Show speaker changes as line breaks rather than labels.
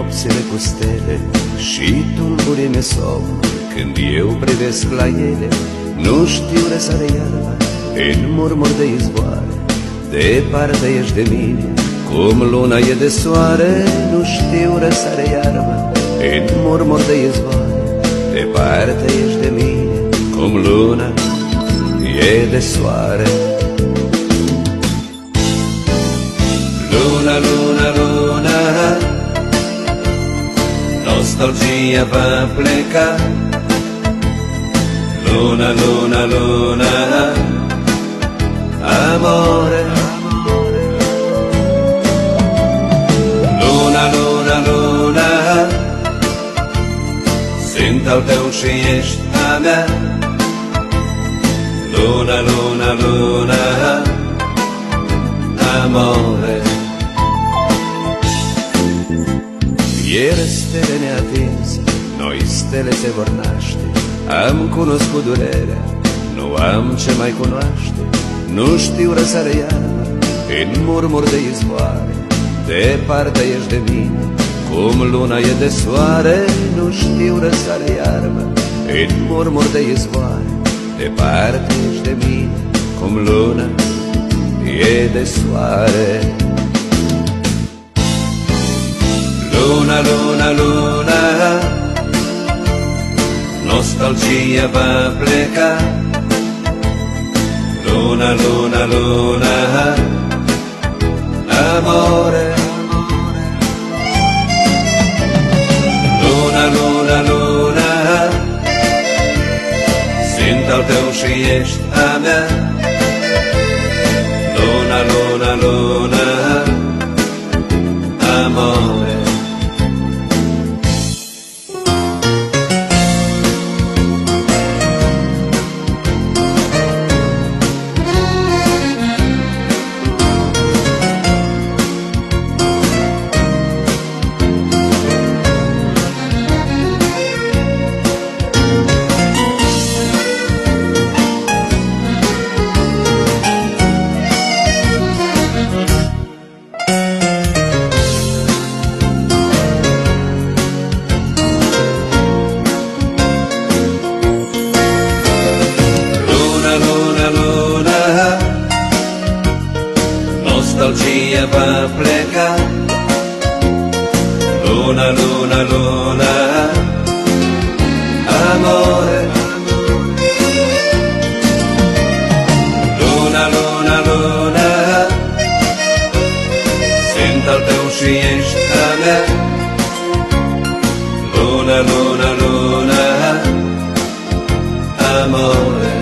nopțile cu stele și tulburi-mi somn când eu privesc la ele. Nu știu răsare iarba în murmur de izvoare, departe ești de mine cum luna e de soare. Nu știu răsare iarba în murmur de izvoare, departe ești de mine cum luna e de soare. Luna, luna, luna, nostalgia va pleca. Luna, luna, luna, amore. Luna, luna, luna, sunt al tău și ești a mea. Luna, luna, luna, amore. Ieri stele neatinse, noi stele se vor naște. Am cunoscut durerea, nu am ce mai cunoaște. Nu știu răsare iarba în murmur de izvoare, departe ești de mine cum luna e de soare. Nu știu răsare iarba în murmur de izvoare, departe ești de mine cum luna e de soare. Luna, luna, luna, nostalgia va pleca. Luna, luna, luna, amore. Luna, luna, luna, sunt al tău și ești a mea. Luna, luna, luna, amore. Nostalgia va pleca. Luna, luna, luna, amore. Luna, luna, luna, sunt al tău și ești a mea. Luna, luna, luna, amore.